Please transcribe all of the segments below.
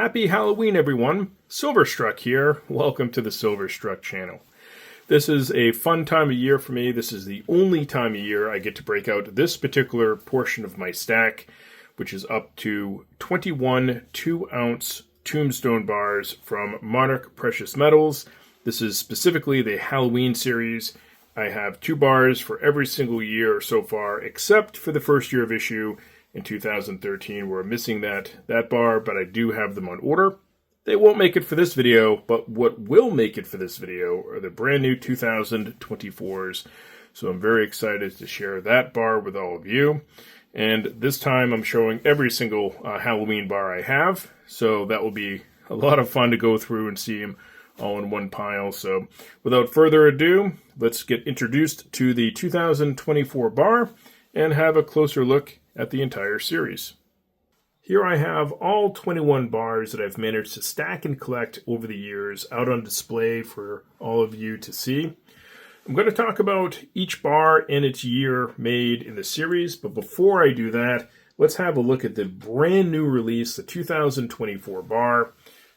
Happy Halloween, everyone. Silverstruck here. Welcome to the Silverstruck channel. This is a fun time of year for me. This is the only time of year I get to break out this particular portion of my stack, which is up to 21 2-ounce Tombstone bars from Monarch Precious Metals. This is specifically the Halloween series. I have 2 bars for every single year so far, except for the first year of issue in 2013. We're missing that bar, but I do have them on order. They won't make it for this video, but what will make it for this video are the brand new 2024s. So I'm very excited to share that bar with all of you. And this time I'm showing every single Halloween bar I have. So that will be a lot of fun to go through and see them all in one pile. So without further ado, let's get introduced to the 2024 bar and have a closer look at the entire series. Here I have all 21 bars that I've managed to stack and collect over the years out on display for all of you to see. I'm going to talk about each bar and its year made in the series, but before I do that, let's have a look at the brand new release, the 2024 bar.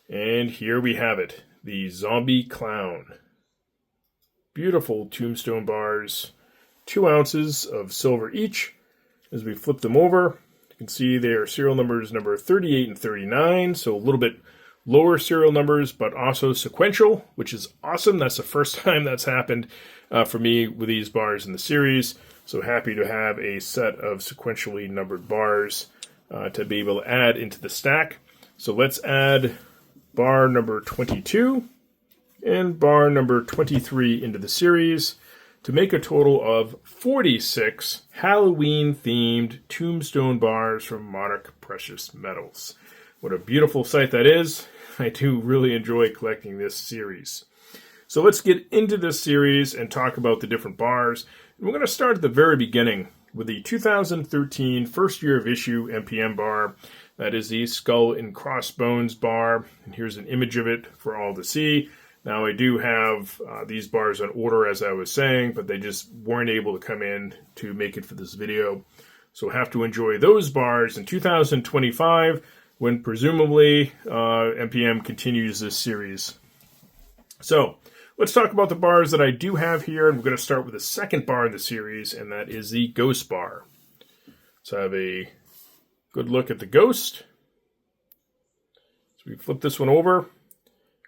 And here we have it, the Zombie Clown. Beautiful Tombstone bars, 2 ounces of silver each. As we flip them over, you can see they are serial numbers number 38 and 39, so a little bit lower serial numbers, but also sequential, which is awesome. That's the first time that's happened for me with these bars in the series. So happy to have a set of sequentially numbered bars to be able to add into the stack. So let's add bar number 22 and bar number 23 into the series to make a total of 46 Halloween-themed Tombstone bars from Monarch Precious Metals. What a beautiful sight that is. I do really enjoy collecting this series. So let's get into this series and talk about the different bars. We're going to start at the very beginning with the 2013 first year of issue MPM bar. That is the Skull and Crossbones bar. And here's an image of it for all to see. Now, I do have these bars on order, as I was saying, but they just weren't able to come in to make it for this video. So have to enjoy those bars in 2025, when presumably MPM continues this series. So let's talk about the bars that I do have here, and we're going to start with the second bar in the series, and that is the Ghost bar. So I have a good look at the Ghost. So we flip this one over.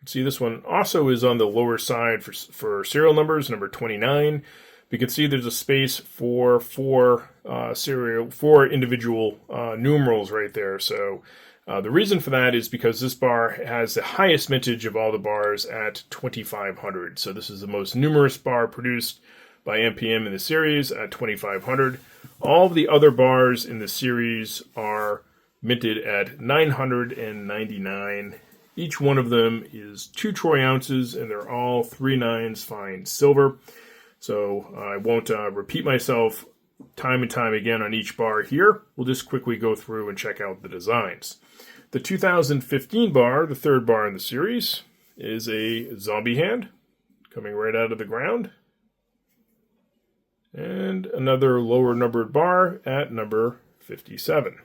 See, this one also is on the lower side for serial numbers, number 29. We can see there's a space for four individual numerals right there. So the reason for that is because this bar has the highest mintage of all the bars at 2,500. So this is the most numerous bar produced by MPM in the series at 2,500. All of the other bars in the series are minted at 999. Each one of them is 2 troy ounces, and they're all 3 nines fine silver. So I won't repeat myself time and time again on each bar here. We'll just quickly go through and check out the designs. The 2015 bar, the third bar in the series, is a zombie hand coming right out of the ground. And another lower numbered bar at number 57.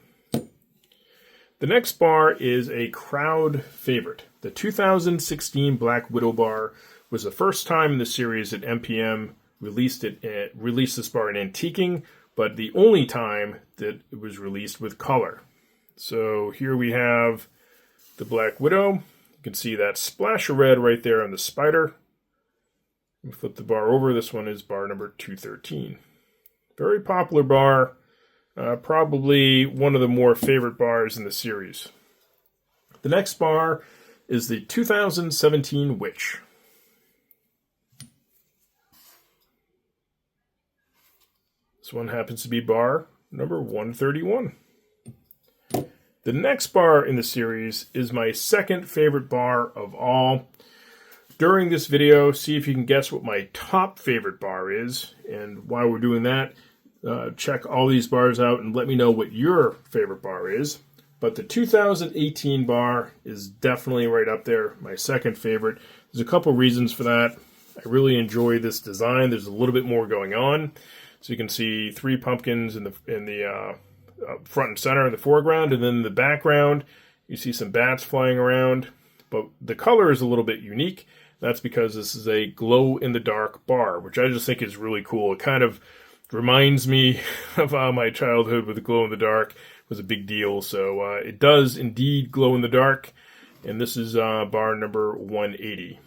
The next bar is a crowd favorite. The 2016 Black Widow bar was the first time in the series that MPM released this bar in antiquing, but the only time that it was released with color. So here we have the Black Widow. You can see that splash of red right there on the spider. We flip the bar over. This one is bar number 213. Very popular bar. Probably one of the more favorite bars in the series. The next bar is the 2017 Witch. This one happens to be bar number 131. The next bar in the series is my second favorite bar of all. During this video, see if you can guess what my top favorite bar is. And while we're doing that, check all these bars out and let me know what your favorite bar is. But the 2018 bar is definitely right up there, my second favorite. There's a couple reasons for that. I really enjoy this design. There's a little bit more going on. So you can see 3 pumpkins in the front and center in the foreground, and then in the background You see some bats flying around, but the color is a little bbit unique. That's because this is a glow-in-the-dark bar, which I just think is really cool. It kind of reminds me of my childhood with the glow-in-the-dark. It was a big deal. So it does indeed glow in the dark, and this is bar number 180.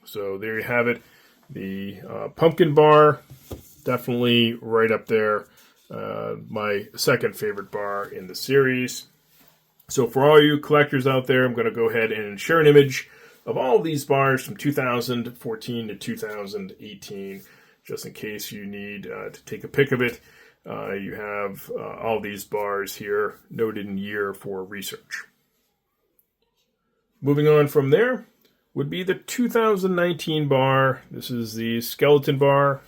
So there you have it. The pumpkin bar, definitely right up there. My second favorite bar in the series. So for all you collectors out there, I'm going to go ahead and share an image of all of these bars from 2014 to 2018, just in case you need to take a pic of it. You have all these bars here noted in year for research. Moving on from there would be the 2019 bar. This is the skeleton bar.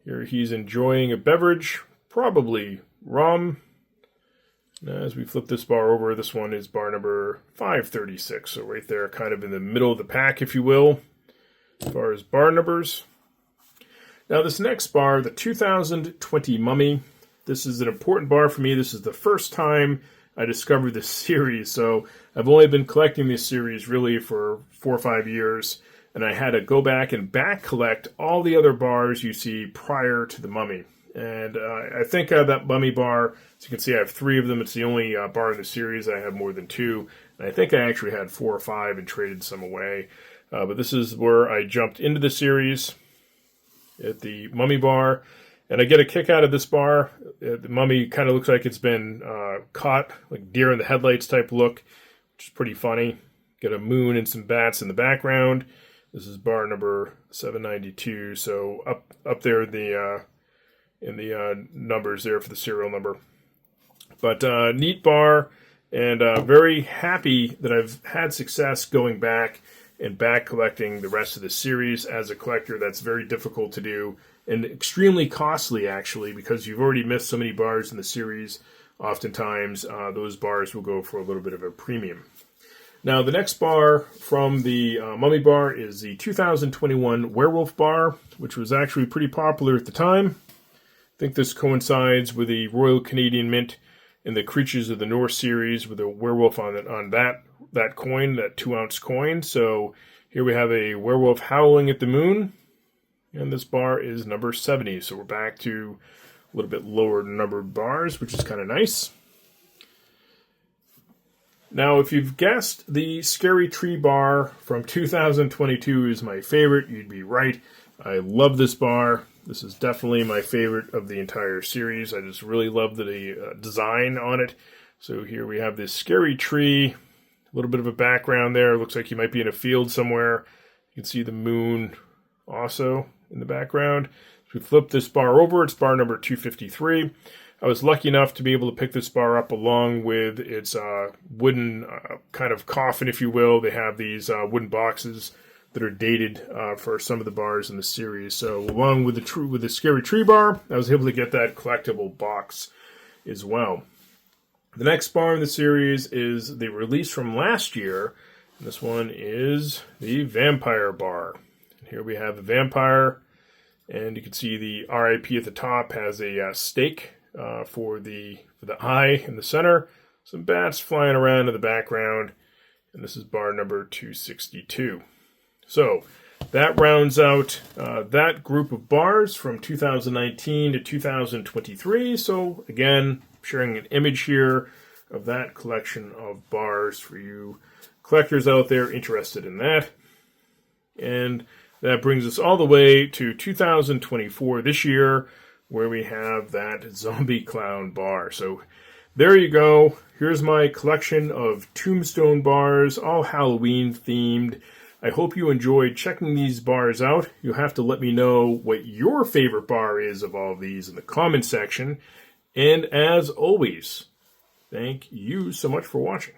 Here he's enjoying a beverage, probably rum. As we flip this bar over, this one is bar number 536. So right there, kind of in the middle of the pack, if you will, as far as bar numbers. Now this next bar, the 2020 Mummy. This is an important bar for me. This is the first time I discovered this series. So I've only been collecting this series really for 4 or 5 years. And I had to go back and back collect all the other bars you see prior to the Mummy. And I think that Mummy bar, as you can see, I have 3 of them. It's the only bar in the series I have more than 2. And I think I actually had 4 or 5 and traded some away. But this is where I jumped into the series at the Mummy bar. And I get a kick out of this bar. The Mummy kind of looks like it's been caught, like deer in the headlights type look, which is pretty funny. Get a moon and some bats in the background. This is bar number 792. So up there in the numbers there for the serial number. But neat bar, and very happy that I've had success going back and back collecting the rest of the series. As a collector, that's very difficult to do and extremely costly, actually, because you've already missed so many bars in the series. Oftentimes, those bars will go for a little bit of a premium. Now, the next bar from the Mummy bar is the 2021 Werewolf bar, which was actually pretty popular at the time. I think this coincides with the Royal Canadian Mint and the Creatures of the North series with a werewolf on that coin, that 2-ounce coin. So here we have a werewolf howling at the moon, and this bar is number 70. So we're back to a little bit lower numbered bars, which is kind of nice. Now, if you've guessed the Scary Tree bar from 2022 is my favorite, you'd be right. I love this bar. This is definitely my favorite of the entire series. I just really love the design on it. So here we have this scary tree, a little bit of a background there. It looks like you might be in a field somewhere. You can see the moon also in the background. So we flip this bar over. It's bar number 253. I was lucky enough to be able to pick this bar up along with its wooden kind of coffin, if you will. They have these wooden boxes that are dated for some of the bars in the series. So along with the Scary Tree bar, I was able to get that collectible box as well. The next bar in the series is the release from last year. And this one is the Vampire bar. And here we have the Vampire, and you can see the RIP at the top has a stake for the eye in the center. Some bats flying around in the background, and this is bar number 262. So that rounds out that group of bars from 2019 to 2023. So again, sharing an image here of that collection of bars for you collectors out there interested in that. And that brings us all the way to 2024 this year, where we have that Zombie Clown bar. So there you go. Here's my collection of Tombstone bars, all Halloween themed. I hope you enjoyed checking these bars out. You'll have to let me know what your favorite bar is of all of these in the comment section. And as always, thank you so much for watching.